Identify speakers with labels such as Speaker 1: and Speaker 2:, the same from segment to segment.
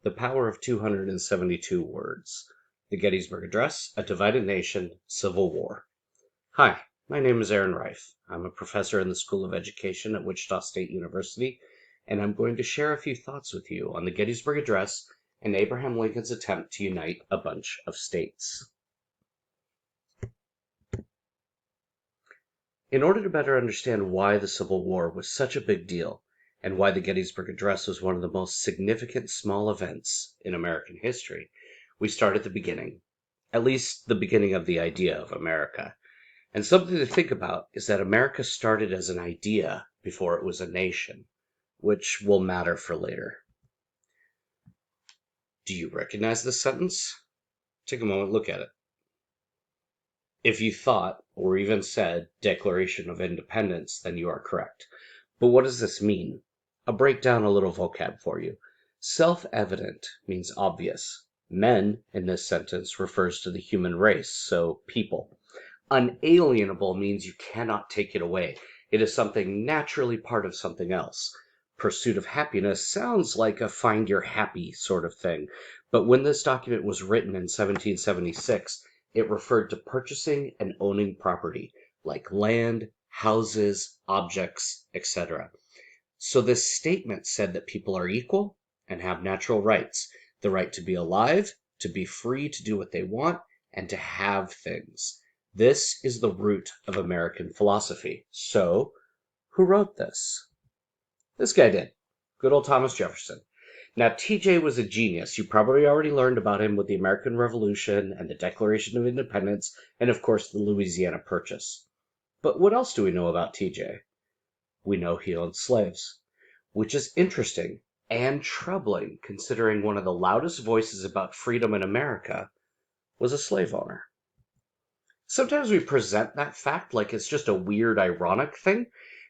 Speaker 1: The Power of 272 Words. The Gettysburg Address, A Divided Nation, Civil War. Hi, my name is Aaron Reif. I'm a professor in the School of Education at Wichita State University, and I'm going to share a few thoughts with you on the Gettysburg Address and Abraham Lincoln's attempt to unite a bunch of states. In order to better understand why the Civil War was such a big deal, and why the Gettysburg Address was one of the most significant small events in American history, we start at the beginning, at least the beginning of the idea of America. And something to think about is that America started as an idea before it was a nation, which will matter for later. Do you recognize this sentence? Take a moment, look at it. If you thought, or even said, Declaration of Independence, then you are correct. But what does this mean? I'll break down a little vocab for you. Self-evident means obvious. Men, in this sentence, refers to the human race, so people. Unalienable means you cannot take it away. It is something naturally part of something else. Pursuit of happiness sounds like a find your happy sort of thing, but when this document was written in 1776, it referred to purchasing and owning property, like land, houses, objects, etc. So this statement said that people are equal and have natural rights, the right to be alive, to be free to do what they want, and to have things. This is the root of American philosophy. So, who wrote this? This guy did. Good old Thomas Jefferson. Now, TJ was a genius. You probably already learned about him with the American Revolution and the Declaration of Independence, and of course the Louisiana Purchase. But what else do we know about TJ? We know he owned slaves, which is interesting and troubling considering one of the loudest voices about freedom in America was a slave owner. Sometimes we present that fact like it's just a weird, ironic thing,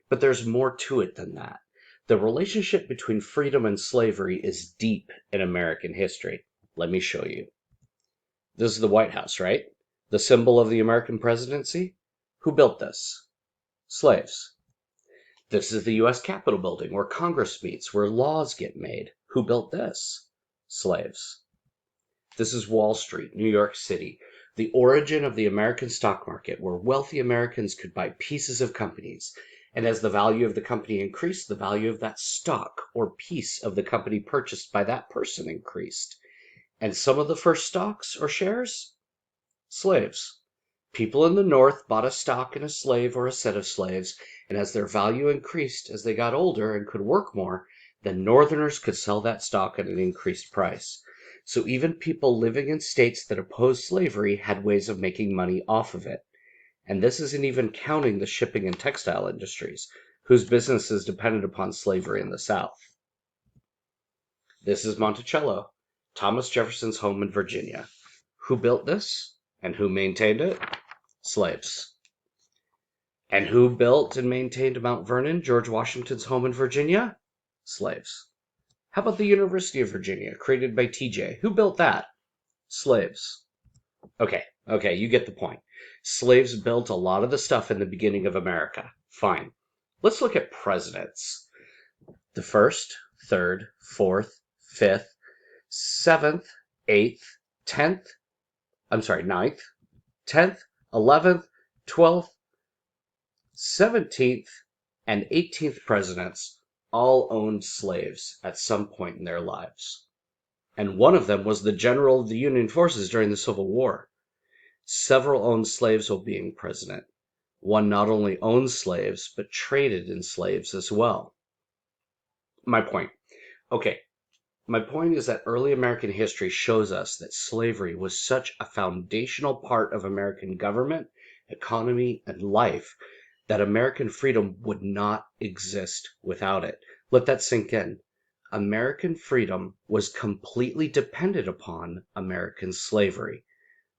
Speaker 1: but there's more to it than that. The relationship between freedom and slavery is deep in American history. Let me show you. This is the White House, right? The symbol of the American presidency? Who built this? Slaves. This is the U.S. Capitol building where Congress meets, where laws get made. Who built this? Slaves. This is Wall Street, New York City, the origin of the American stock market, where wealthy Americans could buy pieces of companies. And as the value of the company increased, the value of that stock or piece of the company purchased by that person increased. And some of the first stocks or shares? Slaves. People in the North bought a stock in a slave or a set of slaves, and as their value increased as they got older and could work more, the Northerners could sell that stock at an increased price. So even people living in states that opposed slavery had ways of making money off of it. And this isn't even counting the shipping and textile industries, whose businesses depended upon slavery in the South. This is Monticello, Thomas Jefferson's home in Virginia. Who built this and who maintained it? Slaves. And who built and maintained Mount Vernon, George Washington's home in Virginia? Slaves. How about the University of Virginia, created by TJ? Who built that? Slaves. Okay, you get the point. Slaves built a lot of the stuff in the beginning of America. Fine. Let's look at presidents. The 1st, 3rd, 4th, 5th, 7th, 8th, 10th, 9th, 10th, 11th, 12th, 17th, and 18th presidents all owned slaves at some point in their lives. And one of them was the general of the Union forces during the Civil War. Several owned slaves while being president. One not only owned slaves, but traded in slaves as well. My point is that early American history shows us that slavery was such a foundational part of American government, economy, and life that American freedom would not exist without it. Let that sink in. American freedom was completely dependent upon American slavery.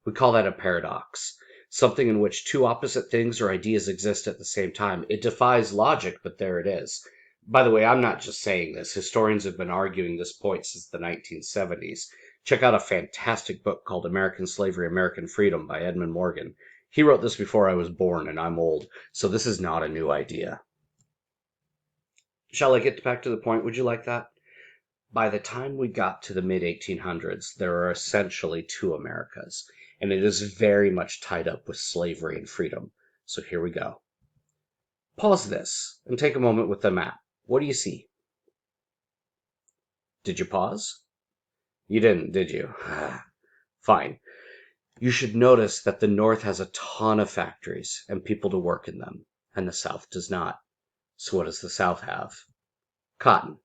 Speaker 1: We call that a paradox, something in which two opposite things or ideas exist at the same time. It defies logic, but there it is. By the way, I'm not just saying this. Historians have been arguing this point since the 1970s. Check out a fantastic book called American Slavery, American Freedom by Edmund Morgan. He wrote this before I was born, and I'm old, so this is not a new idea. Shall I get back to the point? Would you like that? By the time we got to the mid-1800s, there are essentially two Americas, and it is very much tied up with slavery and freedom. So here we go. Pause this and take a moment with the map. What do you see? Did you pause? You didn't, did you? Fine. You should notice that the North has a ton of factories and people to work in them, and the South does not. So what does the South have? Cotton.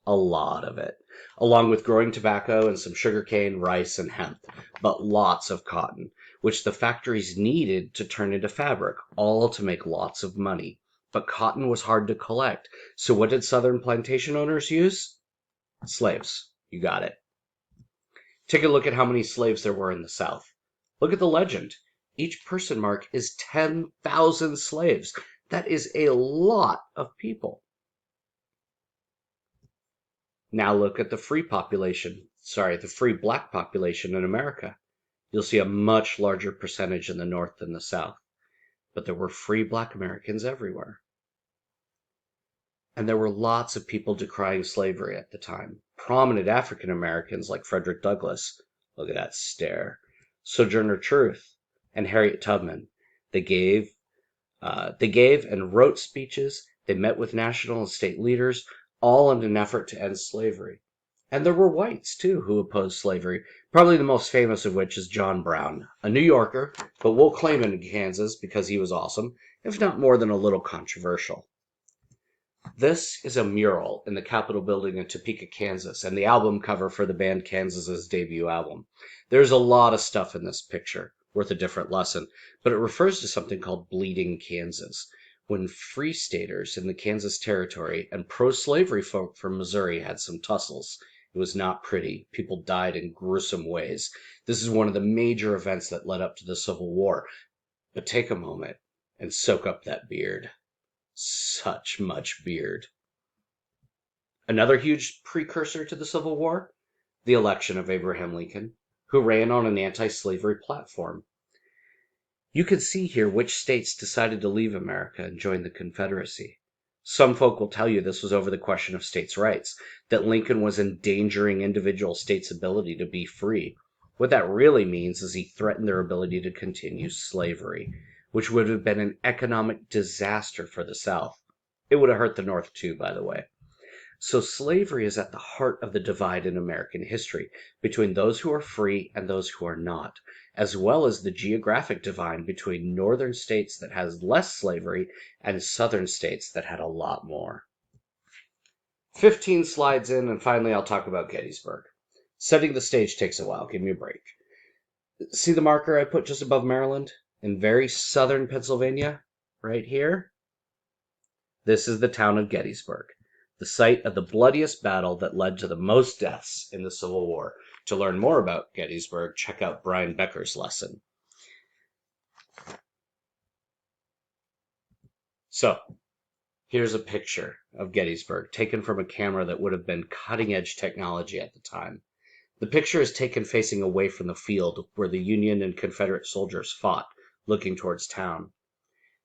Speaker 1: A lot of it, along with growing tobacco and some sugarcane, rice, and hemp, but lots of cotton, which the factories needed to turn into fabric, all to make lots of money. But cotton was hard to collect, so what did Southern plantation owners use? Slaves. You got it. Take a look at how many slaves there were in the South. Look at the legend. Each person mark is 10,000 slaves. That is a lot of people. Now look at the free black population in America. You'll see a much larger percentage in the North than the South. But there were free black Americans everywhere. And there were lots of people decrying slavery at the time. Prominent African Americans like Frederick Douglass, look at that stare, Sojourner Truth, and Harriet Tubman. They gave and wrote speeches. They met with national and state leaders, all in an effort to end slavery. And there were whites, too, who opposed slavery, probably the most famous of which is John Brown, a New Yorker, but we'll claim him in Kansas because he was awesome, if not more than a little controversial. This is a mural in the Capitol building in Topeka, Kansas, and the album cover for the band Kansas's debut album. There's a lot of stuff in this picture, worth a different lesson, but it refers to something called Bleeding Kansas, when free staters in the Kansas Territory and pro-slavery folk from Missouri had some tussles. It was not pretty. People died in gruesome ways. This is one of the major events that led up to the Civil War. But take a moment and soak up that beard. Such much beard. Another huge precursor to the Civil War? The election of Abraham Lincoln, who ran on an anti-slavery platform. You can see here which states decided to leave America and join the Confederacy. Some folk will tell you this was over the question of states' rights, that Lincoln was endangering individual states' ability to be free. What that really means is he threatened their ability to continue slavery, which would have been an economic disaster for the South. It would have hurt the North too, by the way. So slavery is at the heart of the divide in American history between those who are free and those who are not, as well as the geographic divide between northern states that has less slavery and southern states that had a lot more. 15 slides in, and finally I'll talk about Gettysburg. Setting the stage takes a while. Give me a break. See the marker I put just above Maryland? In very southern Pennsylvania? Right here? This is the town of Gettysburg, the site of the bloodiest battle that led to the most deaths in the Civil War. To learn more about Gettysburg, check out Brian Becker's lesson. So, here's a picture of Gettysburg, taken from a camera that would have been cutting-edge technology at the time. The picture is taken facing away from the field where the Union and Confederate soldiers fought, looking towards town.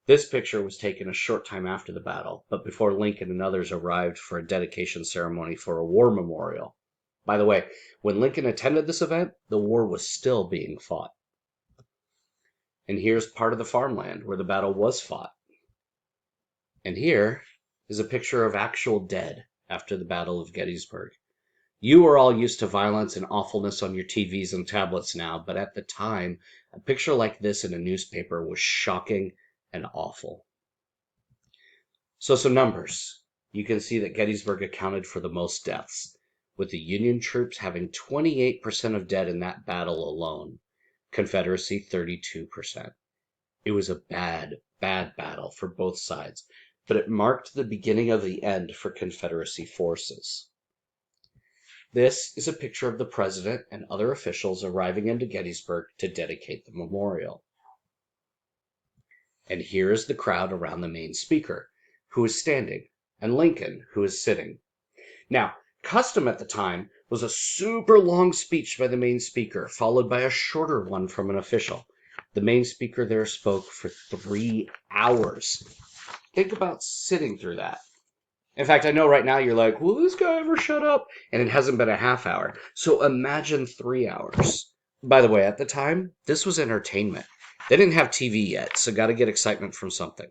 Speaker 1: This picture was taken a short time after the battle, but before Lincoln and others arrived for a dedication ceremony for a war memorial. By the way, when Lincoln attended this event, the war was still being fought. And here's part of the farmland where the battle was fought. And here is a picture of actual dead after the Battle of Gettysburg. You are all used to violence and awfulness on your TVs and tablets now, but at the time, a picture like this in a newspaper was shocking and awful. So some numbers. You can see that Gettysburg accounted for the most deaths, with the Union troops having 28% of dead in that battle alone. Confederacy 32%. It was a bad, bad battle for both sides, but it marked the beginning of the end for Confederacy forces. This is a picture of the president and other officials arriving into Gettysburg to dedicate the memorial. And here is the crowd around the main speaker, who is standing, and Lincoln, who is sitting. Now, custom at the time was a super long speech by the main speaker, followed by a shorter one from an official. The main speaker there spoke for 3 hours. Think about sitting through that In fact, I know right now you're like, will this guy ever shut up? And it hasn't been a half hour. So imagine 3 hours. By the way, at the time, this was entertainment. They didn't have TV yet, so got to get excitement from something.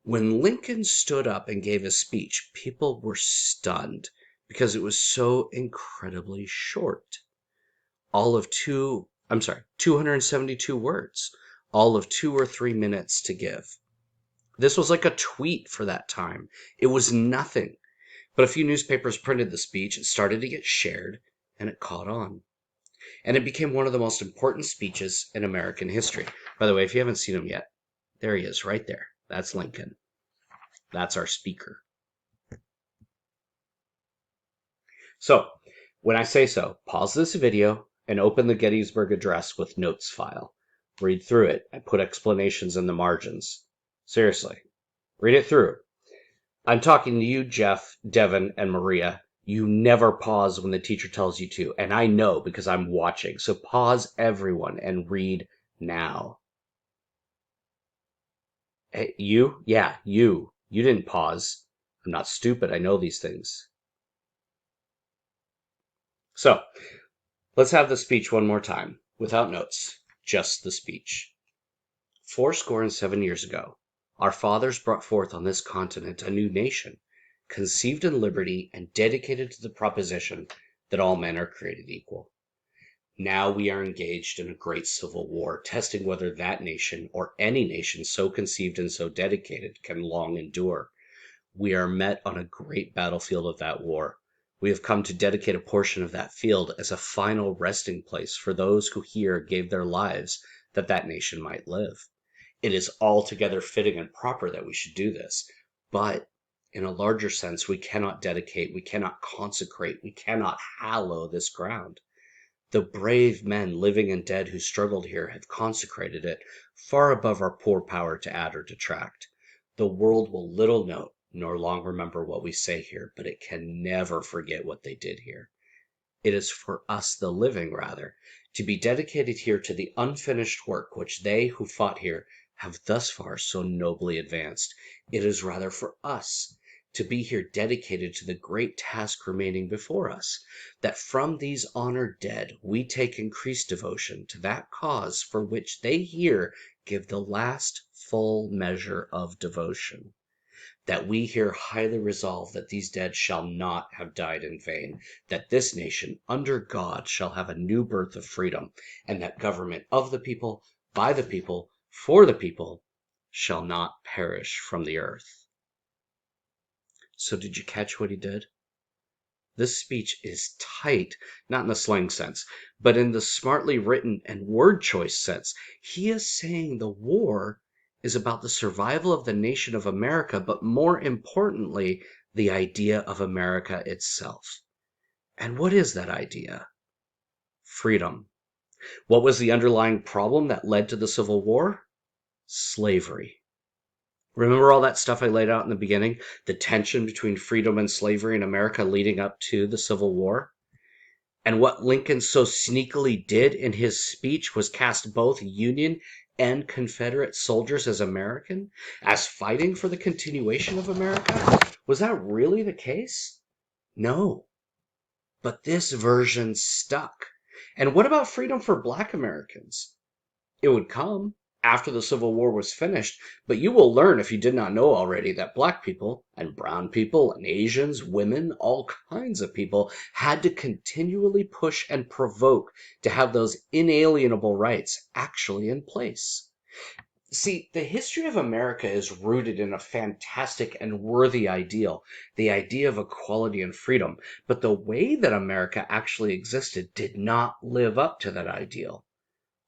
Speaker 1: When Lincoln stood up and gave his speech, people were stunned because it was so incredibly short. All of 272 words, all of 2 or 3 minutes to give. This was like a tweet for that time. It was nothing. But a few newspapers printed the speech, it started to get shared, and it caught on. And it became one of the most important speeches in American history. By the way, if you haven't seen him yet, there he is, right there. That's Lincoln. That's our speaker. So, when I say so, pause this video and open the Gettysburg Address with notes file. Read through it and put explanations in the margins. Seriously, read it through. I'm talking to you, Jeff, Devin, and Maria. You never pause when the teacher tells you to, and I know because I'm watching. So pause, everyone, and read now. Hey, you? Yeah, you. You didn't pause. I'm not stupid. I know these things. So, let's have the speech one more time, without notes, just the speech. 7 years ago, our fathers brought forth on this continent a new nation, conceived in liberty and dedicated to the proposition that all men are created equal. Now we are engaged in a great civil war, testing whether that nation, or any nation so conceived and so dedicated, can long endure. We are met on a great battlefield of that war. We have come to dedicate a portion of that field as a final resting place for those who here gave their lives that that nation might live. It is altogether fitting and proper that we should do this, but in a larger sense, we cannot dedicate, we cannot consecrate, we cannot hallow this ground. The brave men, living and dead, who struggled here have consecrated it far above our poor power to add or detract. The world will little note nor long remember what we say here, but it can never forget what they did here. It is for us, the living, rather, to be dedicated here to the unfinished work which they who fought here have thus far so nobly advanced. It is rather for us to be here dedicated to the great task remaining before us, that from these honored dead we take increased devotion to that cause for which they here give the last full measure of devotion. That we here highly resolve that these dead shall not have died in vain, that this nation, under God, shall have a new birth of freedom, and that government of the people, by the people, for the people, shall not perish from the earth. So did you catch what he did? This speech is tight, not in the slang sense, but in the smartly written and word choice sense. He is saying the war is about the survival of the nation of America, but more importantly, the idea of America itself. And what is that idea? Freedom. What was the underlying problem that led to the Civil War? Slavery. Remember all that stuff I laid out in the beginning? The tension between freedom and slavery in America leading up to the Civil War? And what Lincoln so sneakily did in his speech was cast both Union and Confederate soldiers as American, as fighting for the continuation of America? Was that really the case? No. But this version stuck. And what about freedom for Black Americans? It would come after the Civil War was finished, but you will learn, if you did not know already, that Black people and brown people and Asians, women, all kinds of people had to continually push and provoke to have those inalienable rights actually in place. See, the history of America is rooted in a fantastic and worthy ideal, the idea of equality and freedom, but the way that America actually existed did not live up to that ideal.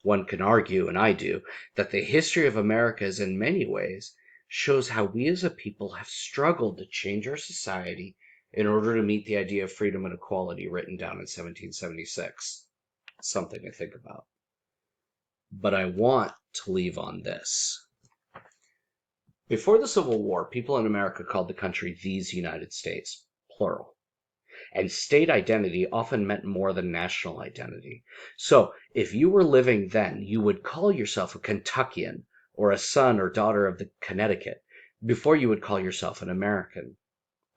Speaker 1: One can argue, and I do, that the history of America is in many ways shows how we as a people have struggled to change our society in order to meet the idea of freedom and equality written down in 1776. Something to think about. But I want to leave on this. Before the Civil War, people in America called the country these United States, plural. And state identity often meant more than national identity. So, if you were living then, you would call yourself a Kentuckian or a son or daughter of the Connecticut before you would call yourself an American.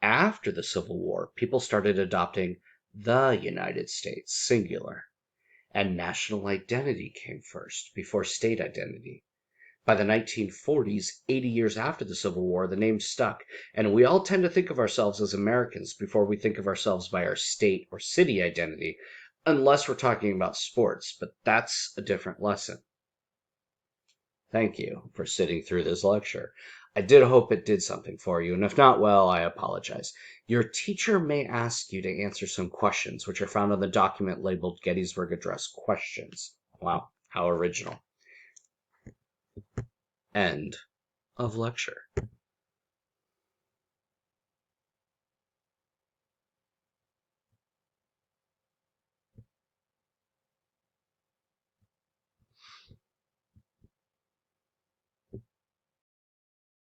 Speaker 1: After the Civil War, people started adopting the United States, singular, and national identity came first, before state identity. By the 1940s, 80 years after the Civil War, the name stuck, and we all tend to think of ourselves as Americans before we think of ourselves by our state or city identity, unless we're talking about sports, but that's a different lesson. Thank you for sitting through this lecture. I did hope it did something for you, and if not, well, I apologize. Your teacher may ask you to answer some questions, which are found on the document labeled Gettysburg Address Questions. Wow, how original. End of lecture.